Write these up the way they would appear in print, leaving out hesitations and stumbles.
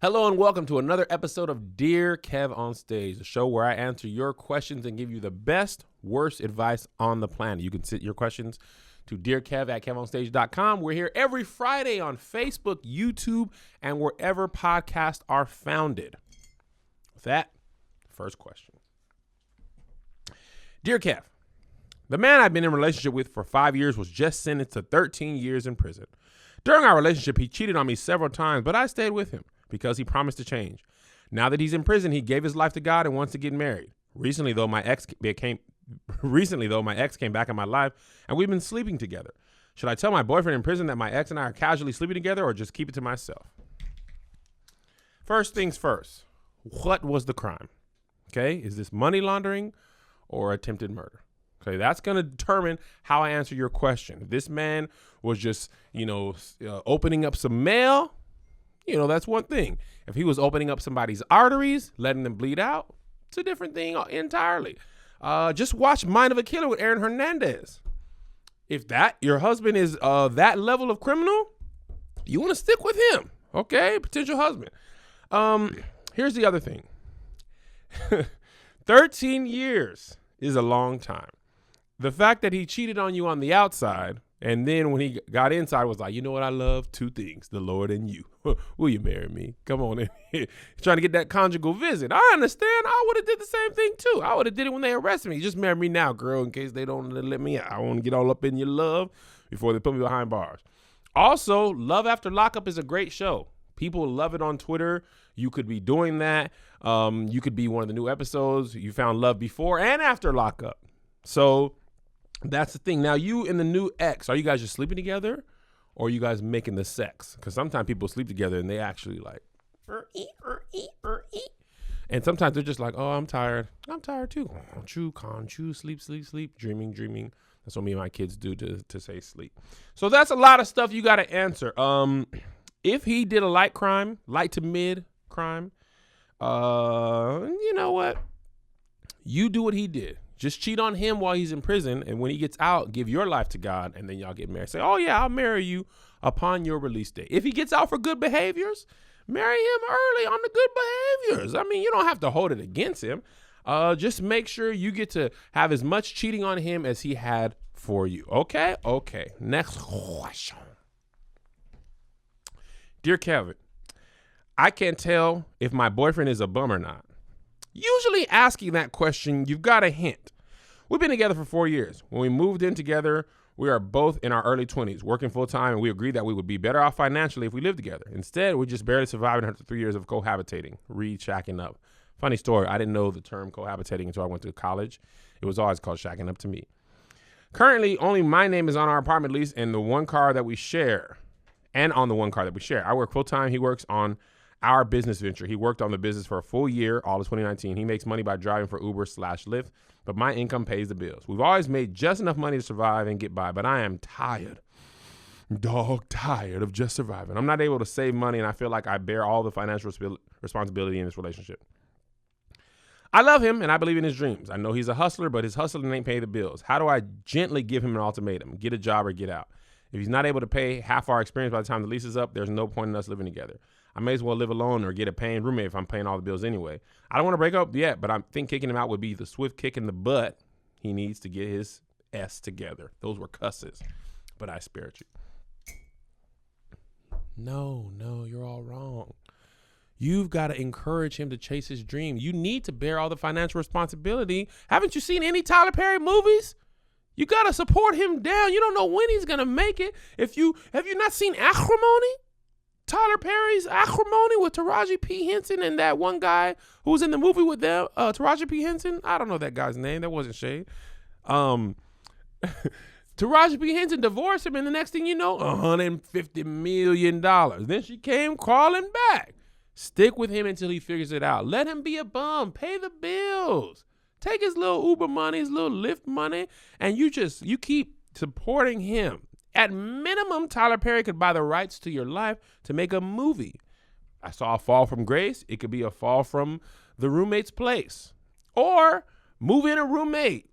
Hello and welcome to another episode of Dear Kev on Stage, a show where I answer your questions and give you the best, worst advice on the planet. You can send your questions to dearkev at kevonstage.com. We're here every Friday on Facebook, YouTube, and wherever podcasts are founded. With that, first question. Dear Kev, the man I've been in a relationship with for 5 years was just sentenced to 13 years in prison. During our relationship, he cheated on me several times, but I stayed with him because he promised to change. Now that he's in prison, he gave his life to God and wants to get married. Recently, though, my ex came back in my life, and we've been sleeping together. Should I tell my boyfriend in prison that my ex and I are casually sleeping together, or just keep it to myself? First things first, what was the crime? Okay, is this money laundering or attempted murder? Okay, that's going to determine how I answer your question. If this man was just, opening up some mail, that's one thing. If he was opening up somebody's arteries, letting them bleed out, it's a different thing entirely. Just watch Mind of a Killer with Aaron Hernandez. If your husband is that level of criminal, you want to stick with him, okay? Potential husband. Here's the other thing. 13 years is a long time. The fact that he cheated on you on the outside, and then when he got inside was like, you know what I love? Two things, the Lord and you. Will you marry me? Come on in here. Trying to get that conjugal visit. I understand. I would have did the same thing too. I would have did it when they arrested me. Just marry me now, girl, in case they don't let me out. I want to get all up in your love before they put me behind bars. Also, Love After Lockup is a great show. People love it on Twitter. You could be doing that. You could be one of the new episodes. You found love before and after lockup. So that's the thing. Now, you and the new ex, are you guys just sleeping together, or are you guys making the sex? Because sometimes people sleep together and they actually like, and sometimes they're just like, oh, I'm tired. I'm tired too. Can't you, sleep, dreaming. That's what me and my kids do to say sleep. So that's a lot of stuff you got to answer. If he did a light to mid crime, you know what? You do what he did. Just cheat on him while he's in prison, and when he gets out, give your life to God, and then y'all get married. Say, oh, yeah, I'll marry you upon your release date. If he gets out for good behaviors, marry him early on the good behaviors. I mean, you don't have to hold it against him. Just make sure you get to have as much cheating on him as he had for you. Okay? Okay. Next question. Dear Kevin, I can't tell if my boyfriend is a bum or not. Usually asking that question, you've got a hint. We've been together for 4 years. When we moved in together, we are both in our early 20s, working full time, and we agreed that we would be better off financially if we lived together. Instead, we're just barely surviving after 3 years of cohabitating, shacking up. Funny story, I didn't know the term cohabitating until I went to college. It was always called shacking up to me. Currently, only my name is on our apartment lease and on the one car that we share. I work full time. He works on our business venture. He worked on the business for a full year, all of 2019. He makes money by driving for Uber/Lyft, but my income pays the bills. We've always made just enough money to survive and get by, but I am tired of just surviving. I'm not able to save money, and I feel like I bear all the financial responsibility in this relationship. I love him, and I believe in his dreams. I know he's a hustler, but his hustling ain't pay the bills. How do I gently give him an ultimatum? Get a job or get out. If he's not able to pay half our experience by the time the lease is up, there's no point in us living together. I may as well live alone or get a paying roommate if I'm paying all the bills anyway. I don't want to break up yet, but I think kicking him out would be the swift kick in the butt he needs to get his S together. Those were cusses, but I spared you. No, you're all wrong. You've got to encourage him to chase his dream. You need to bear all the financial responsibility. Haven't you seen any Tyler Perry movies? You got to support him down. You don't know when he's going to make it. Have you not seen Acrimony? Tyler Perry's Acrimony with Taraji P. Henson and that one guy who was in the movie with them, Taraji P. Henson. I don't know that guy's name. That wasn't shade. Taraji P. Henson divorced him, and the next thing you know, $150 million. Then she came crawling back. Stick with him until he figures it out. Let him be a bum. Pay the bills. Take his little Uber money, his little Lyft money, and you keep supporting him. At minimum, Tyler Perry could buy the rights to your life to make a movie. I saw A Fall from Grace. It could be A Fall from the Roommate's Place. Or move in a roommate.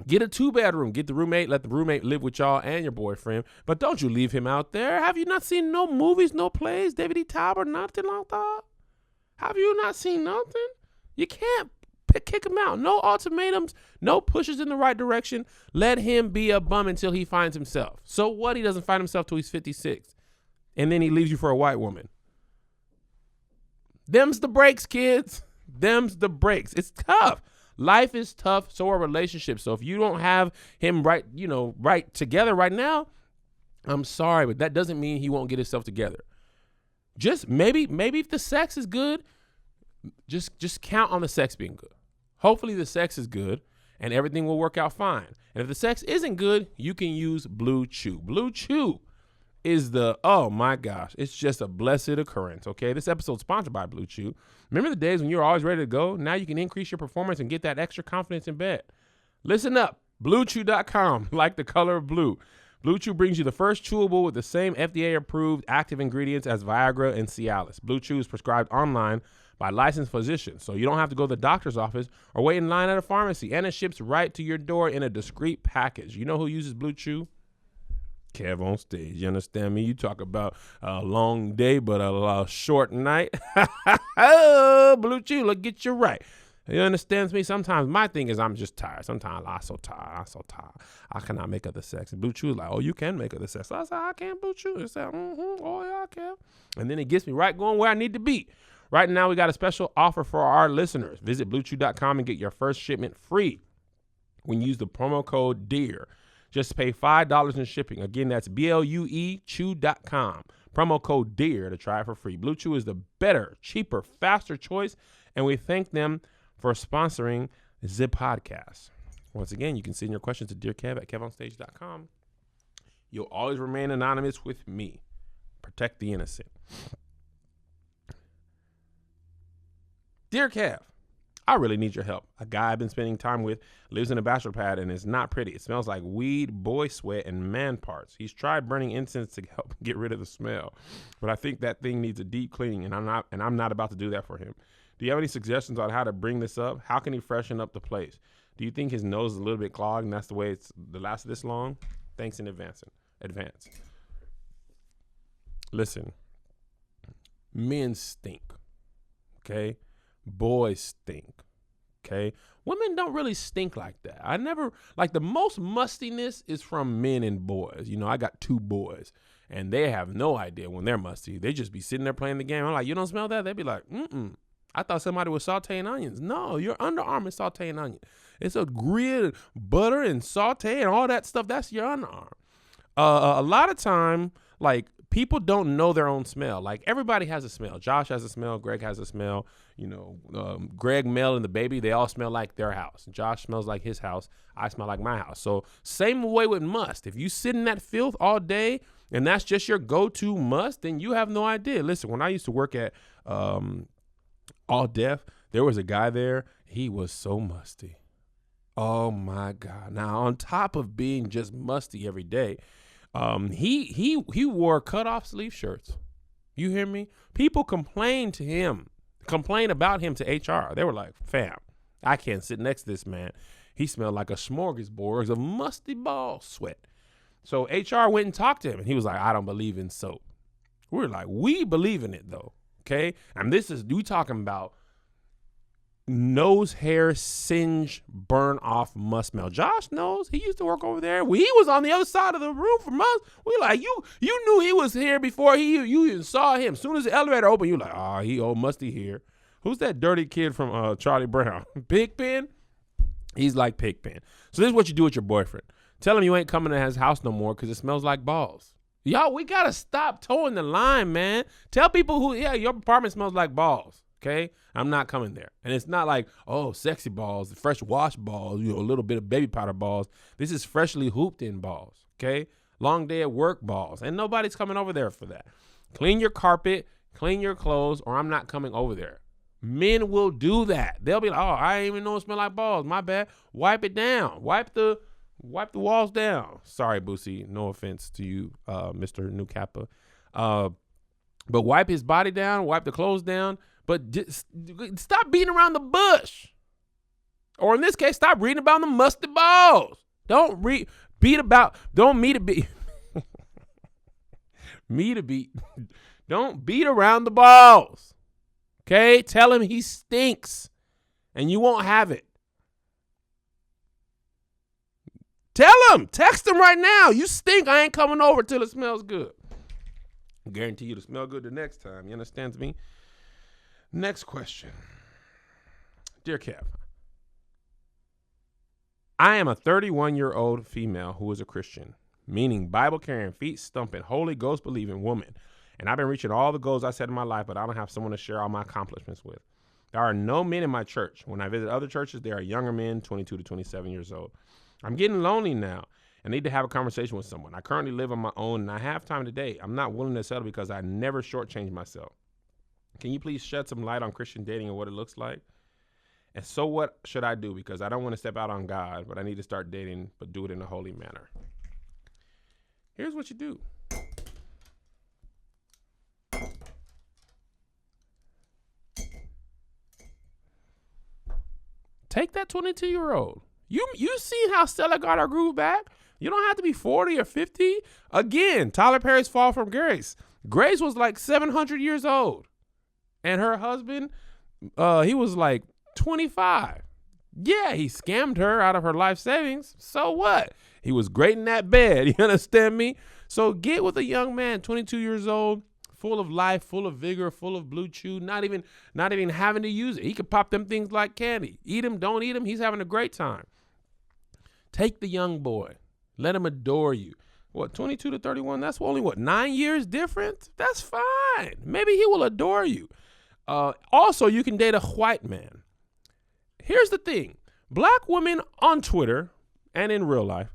Get a 2-bedroom. Get the roommate. Let the roommate live with y'all and your boyfriend. But don't you leave him out there. Have you not seen no movies, no plays, David E. Talbot, nothing like that? Have you not seen nothing? You can't kick him out. No ultimatums. No pushes in the right direction. Let him be a bum until he finds himself. So what? He doesn't find himself till he's 56. And then he leaves you for a white woman. Them's the breaks, kids. Them's the breaks. It's tough. Life is tough. So are relationships. So if you don't have him right together right now, I'm sorry, but that doesn't mean he won't get himself together. Just maybe if the sex is good, just count on the sex being good. Hopefully the sex is good and everything will work out fine. And if the sex isn't good, you can use BlueChew. BlueChew is oh my gosh, it's just a blessed occurrence, okay? This episode's sponsored by BlueChew. Remember the days when you were always ready to go? Now you can increase your performance and get that extra confidence in bed. Listen up, BlueChew.com, like the color of blue. BlueChew brings you the first chewable with the same FDA-approved active ingredients as Viagra and Cialis. BlueChew is prescribed online by licensed physicians, so you don't have to go to the doctor's office or wait in line at a pharmacy, and it ships right to your door in a discreet package. You know who uses BlueChew? Kev on stage. You understand me? You talk about a long day, but a short night. Oh, BlueChew, look, get you right. You understand me? Sometimes my thing is I'm just tired. Sometimes I'm so tired. I cannot make other sex. And BlueChew is like, oh, you can make other sex. So I said, I can, BlueChew. It said, oh, yeah, I can. And then it gets me right going where I need to be. Right now, we got a special offer for our listeners. Visit BlueChew.com and get your first shipment free when you use the promo code DEAR. Just pay $5 in shipping. Again, that's BLUEChew.com. Promo code DEAR to try it for free. BlueChew is the better, cheaper, faster choice, and we thank them for sponsoring the podcast. Once again, you can send your questions to dearkev at kevonstage.com. You'll always remain anonymous with me. Protect the innocent. Dear Kev, I really need your help. A guy I've been spending time with lives in a bachelor pad and is not pretty. It smells like weed, boy sweat, and man parts. He's tried burning incense to help get rid of the smell, but I think that thing needs a deep cleaning, and I'm not about to do that for him. Do you have any suggestions on how to bring this up? How can he freshen up the place? Do you think his nose is a little bit clogged and that's the way it's lasted this long? Thanks in advance. Listen, men stink, okay? Boys stink, okay? Women don't really stink like that. I never, like, the most mustiness is from men and boys. You know, I got 2 boys, and they have no idea when they're musty. They just be sitting there playing the game. I'm like, you don't smell that? They'd be like, I thought somebody was sauteing onions. No, your underarm is sauteing onions. It's a grill, butter and saute and all that stuff. That's your underarm. A lot of time, like, people don't know their own smell. Like, everybody has a smell. Josh has a smell. Greg has a smell. You know, Greg, Mel, and the baby, they all smell like their house. Josh smells like his house. I smell like my house. So same way with must. If you sit in that filth all day and that's just your go-to must, then you have no idea. Listen, when I used to work at All Deaf, there was a guy there. He was so musty. Oh, my God. Now, on top of being just musty every day, he wore cut-off sleeve shirts. You hear me? People complain about him to HR. They were like, fam, I can't sit next to this man. He smelled like a smorgasbord of musty ball sweat. So HR went and talked to him, and he was like, I don't believe in soap. We're like, we believe in it, though, okay? And we talking about nose hair singe burn off must smell. Josh knows. He used to work over there. He was on the other side of the room from us. We like, you knew he was here before you even saw him. As soon as the elevator opened, you like, he old musty here. Who's that dirty kid from Charlie Brown? Pigpen? He's like Pigpen. So this is what you do with your boyfriend. Tell him you ain't coming to his house no more because it smells like balls. Y'all, we got to stop towing the line, man. Tell people your apartment smells like balls. Okay, I'm not coming there. And it's not like, sexy balls, fresh wash balls, a little bit of baby powder balls. This is freshly hooped in balls, okay? Long day at work balls. And nobody's coming over there for that. Clean your carpet, clean your clothes, or I'm not coming over there. Men will do that. They'll be like, I didn't even know it smelled like balls. My bad. Wipe it down. Wipe the walls down. Sorry, Boosie. No offense to you, Mr. New Kappa. But wipe his body down, wipe the clothes down. But just stop beating around the bush. Or in this case, stop reading about the musty balls. Don't me to beat. Me to beat. Don't beat around the balls. Okay? Tell him he stinks and you won't have it. Tell him. Text him right now. You stink. I ain't coming over till it smells good. I guarantee you to smell good the next time. You understand me? Next question. Dear Kev, I am a 31-year-old female who is a Christian, meaning Bible-carrying, feet-stumping, Holy Ghost-believing woman. And I've been reaching all the goals I set in my life, but I don't have someone to share all my accomplishments with. There are no men in my church. When I visit other churches, there are younger men, 22 to 27 years old. I'm getting lonely now and need to have a conversation with someone. I currently live on my own and I have time to date. I'm not willing to settle because I never shortchange myself. Can you please shed some light on Christian dating and what it looks like? And so what should I do? Because I don't want to step out on God, but I need to start dating, but do it in a holy manner. Here's what you do. Take that 22-year-old. You seen how Stella got her groove back? You don't have to be 40 or 50. Again, Tyler Perry's Fall from Grace. Grace was like 700 years old. And her husband, he was like 25. Yeah, he scammed her out of her life savings. So what? He was great in that bed. You understand me? So get with a young man, 22 years old, full of life, full of vigor, full of BlueChew, not even having to use it. He could pop them things like candy. Eat them, don't eat them. He's having a great time. Take the young boy. Let him adore you. What, 22 to 31? That's only, 9 years difference? That's fine. Maybe he will adore you. Also, you can date a white man. Here's the thing. Black women on Twitter and in real life,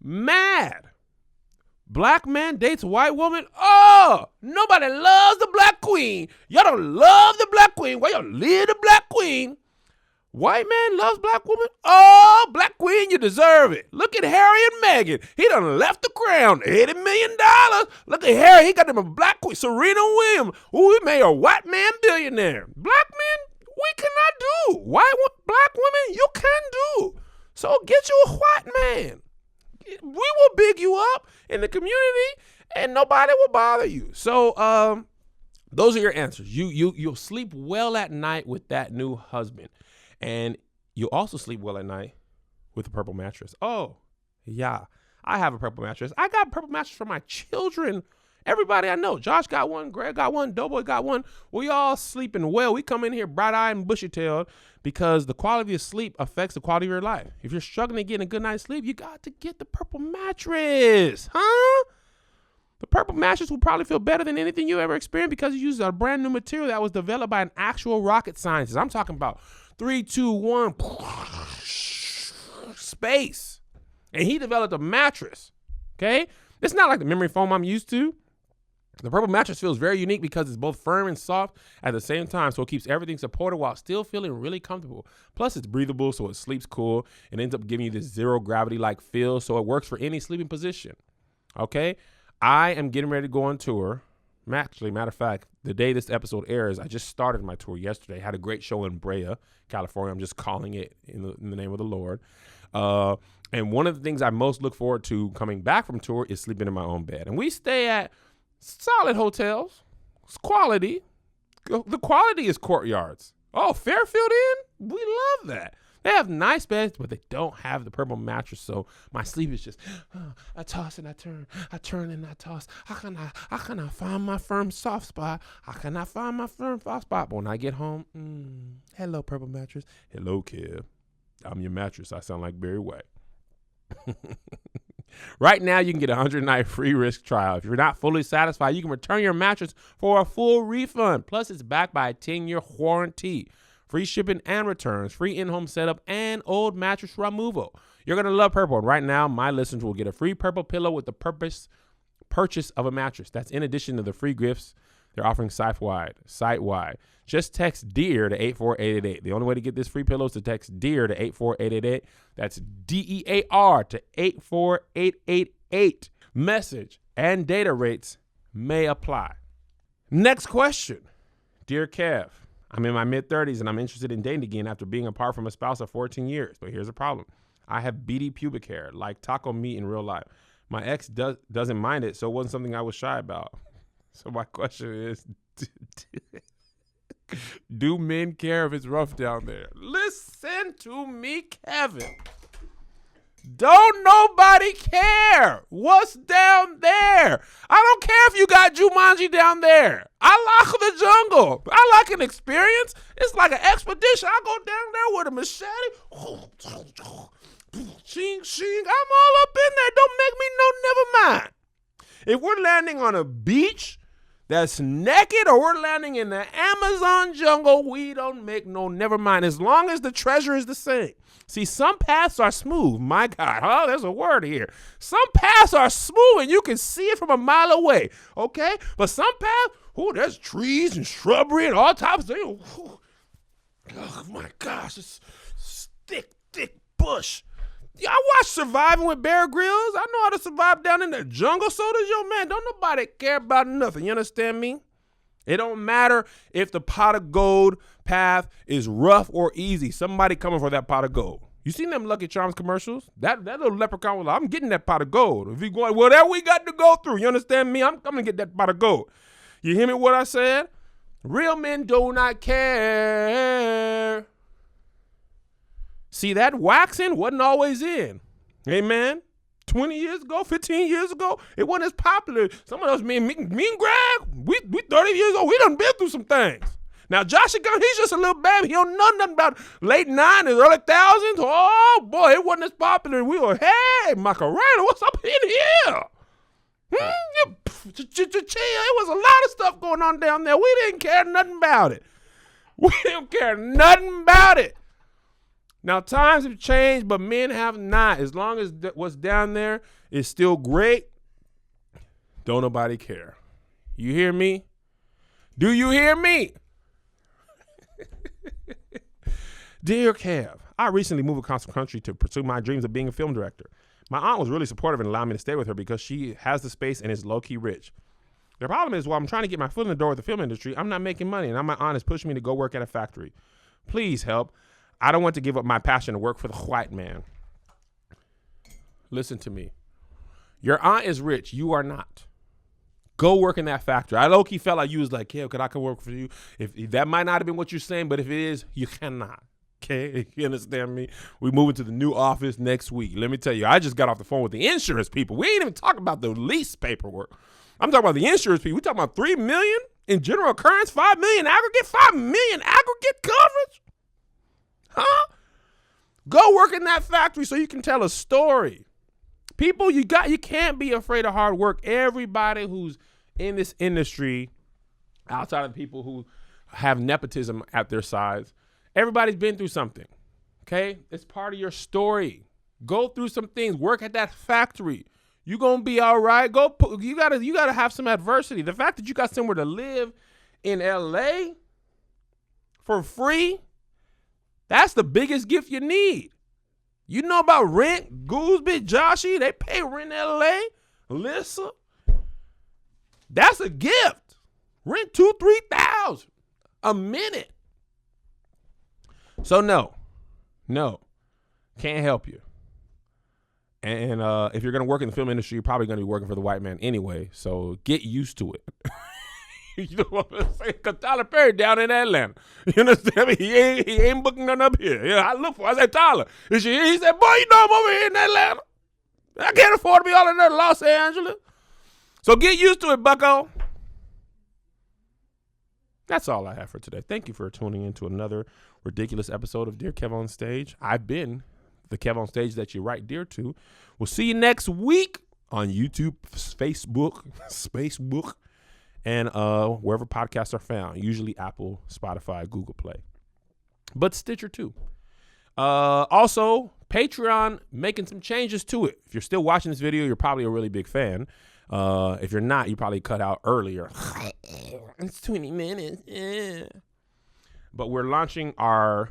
mad. Black man dates white woman. Oh, nobody loves the black queen. Y'all don't love the black queen. Why y'all leave the black queen? White man loves black woman. Oh, black queen, you deserve it. Look at Harry and Meghan. He done left the crown. $80 million. Look at Harry. He got them a black queen. Serena Williams. Ooh, he made a white man billionaire. Black men, we cannot do. Black women, you can do. So get you a white man. We will big you up in the community and nobody will bother you. So those are your answers. You'll sleep well at night with that new husband. And you'll also sleep well at night with a purple mattress. Oh, yeah. I have a purple mattress. I got a purple mattress for my children. Everybody I know. Josh got one. Greg got one. Doughboy got one. We all sleeping well. We come in here bright-eyed and bushy-tailed because the quality of sleep affects the quality of your life. If you're struggling to get a good night's sleep, you got to get the purple mattress. Huh? The purple mattress will probably feel better than anything you ever experienced because it uses a brand new material that was developed by an actual rocket scientist. I'm talking about 3, 2, 1, space. And he developed a mattress, okay? It's not like the memory foam I'm used to. The purple mattress feels very unique because it's both firm and soft at the same time, so it keeps everything supported while still feeling really comfortable. Plus, it's breathable, so it sleeps cool. It ends up giving you this zero gravity-like feel, so it works for any sleeping position, okay? I am getting ready to go on tour. Actually, matter of fact, the day this episode airs, I just started my tour yesterday. Had a great show in Brea, California. I'm just calling it in the name of the Lord. And one of the things I most look forward to coming back from tour is sleeping in my own bed. And we stay at solid hotels. It's quality. The quality is Courtyards. Oh, Fairfield Inn? We love that. They have nice beds, but they don't have the purple mattress. So my sleep is just, I toss and I turn and I toss. How can I find my firm soft spot? How can I find my firm soft spot? But when I get home, hello, purple mattress. Hello, Kev. I'm your mattress. I sound like Barry White. Right now, you can get a 100-night free risk trial. If you're not fully satisfied, you can return your mattress for a full refund. Plus, it's backed by a 10-year warranty. Free shipping and returns, free in-home setup, and old mattress removal. You're going to love Purple. And right now, my listeners will get a free Purple pillow with the purchase of a mattress. That's in addition to the free gifts they're offering site-wide. Just text DEAR to 84888. The only way to get this free pillow is to text DEAR to 84888. That's DEAR to 84888. Message and data rates may apply. Next question. Dear Kev, I'm in my mid-30s and I'm interested in dating again after being apart from a spouse of 14 years. But here's the problem. I have beady pubic hair, like taco meat in real life. My ex doesn't mind it, so it wasn't something I was shy about. So my question is, do men care if it's rough down there? Listen to me, Kevin. Don't nobody care what's down there. I don't care if you got Jumanji down there. I like the jungle. I like an experience. It's like an expedition. I go down there with a machete. Shing, shing. I'm all up in there. Don't make me no never mind. If we're landing on a beach that's naked or we're landing in the Amazon jungle, we don't make no never mind as long as the treasure is the same. See, some paths are smooth. My God, there's a word here. Some paths are smooth and you can see it from a mile away, okay? But some paths, there's trees and shrubbery and all types of things. Oh, my gosh, it's thick bush. Yeah, I watched Surviving with Bear Grylls. I know how to survive down in the jungle. So does your man. Don't nobody care about nothing. You understand me? It don't matter if the pot of gold path is rough or easy. Somebody coming for that pot of gold. You seen them Lucky Charms commercials? That little leprechaun was like, I'm getting that pot of gold. If you going, whatever we got to go through, you understand me? I'm coming to get that pot of gold. You hear me what I said? Real men do not care. See, that waxing wasn't always in. Amen. 20 years ago, 15 years ago, it wasn't as popular. Some of us, me and Greg, we 30 years old. We done been through some things. Now, Josh, he's just a little baby. He don't know nothing about late 90s, early 2000s. Oh, boy, it wasn't as popular. We were, hey, Macarena, what's up in here? It was a lot of stuff going on down there. We didn't care nothing about it. We didn't care nothing about it. Now, times have changed, but men have not. As long as what's down there is still great, don't nobody care. You hear me? Do you hear me? Dear Kev, I recently moved across the country to pursue my dreams of being a film director. My aunt was really supportive and allowed me to stay with her because she has the space and is low-key rich. The problem is, while I'm trying to get my foot in the door with the film industry, I'm not making money, and now my aunt is pushing me to go work at a factory. Please help. I don't want to give up my passion to work for the white man. Listen to me. Your aunt is rich. You are not. Go work in that factory. I low-key felt like you was like, Kev, could I come work for you? If that might not have been what you're saying, but if it is, you cannot. Okay? You understand me? We moving to the new office next week. Let me tell you, I just got off the phone with the insurance people. We ain't even talking about the lease paperwork. I'm talking about the insurance people. We talking about $3 million in general occurrence, $5 million aggregate, $5 million aggregate coverage. Huh? Go work in that factory so you can tell a story. People, you can't be afraid of hard work. Everybody who's in this industry, outside of people who have nepotism at their sides, everybody's been through something. Okay? It's part of your story. Go through some things. Work at that factory. You're gonna be all right. You gotta have some adversity. The fact that you got somewhere to live in LA for free, that's the biggest gift you need. You know about rent? Gooseby, Joshy, they pay rent in LA. Alyssa, that's a gift. Rent $2,000-$3,000 a minute. So no, can't help you. And if you're gonna work in the film industry, you're probably gonna be working for the white man anyway. So get used to it. You know what I'm saying? Cause Tyler Perry down in Atlanta. You understand me? He ain't booking nothing up here. Yeah, I look for. I said, Tyler, is you here? He said, boy, you know I'm over here in Atlanta. I can't afford to be all in there, Los Angeles. So get used to it, bucko. That's all I have for today. Thank you for tuning in to another ridiculous episode of Dear Kev on Stage. I've been the Kev on Stage that you write dear to. We'll see you next week on YouTube, Facebook, and wherever podcasts are found, usually Apple, Spotify, Google Play, but Stitcher too. Also, Patreon, making some changes to it. If you're still watching this video, you're probably a really big fan. If you're not, you probably cut out earlier. It's 20 minutes. Yeah. But we're launching our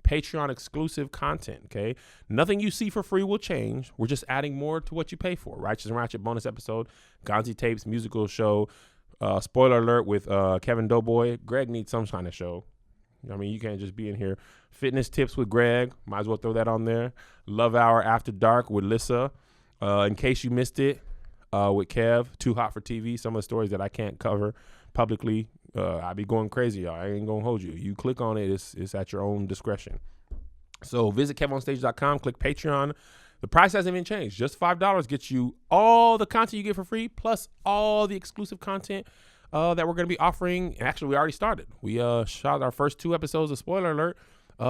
Patreon exclusive content, okay? Nothing you see for free will change. We're just adding more to what you pay for. Righteous and Ratchet bonus episode, Gonzi Tapes musical show, spoiler alert with Kevin Doughboy. Greg needs some kind of show. I mean, you can't just be in here. Fitness tips with Greg. Might as well throw that on there. Love Hour After Dark with Lissa. In case you missed it, with Kev. Too Hot for TV. Some of the stories that I can't cover publicly. I be going crazy, y'all. I ain't going to hold you. You click on it. It's at your own discretion. So visit kevonstage.com. Click Patreon. The price hasn't even changed. Just $5 gets you all the content you get for free, plus all the exclusive content that we're going to be offering. Actually, we already started. We shot our first 2 episodes of Spoiler Alert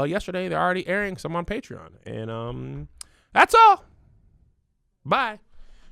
yesterday. They're already airing some on Patreon. And that's all. Bye.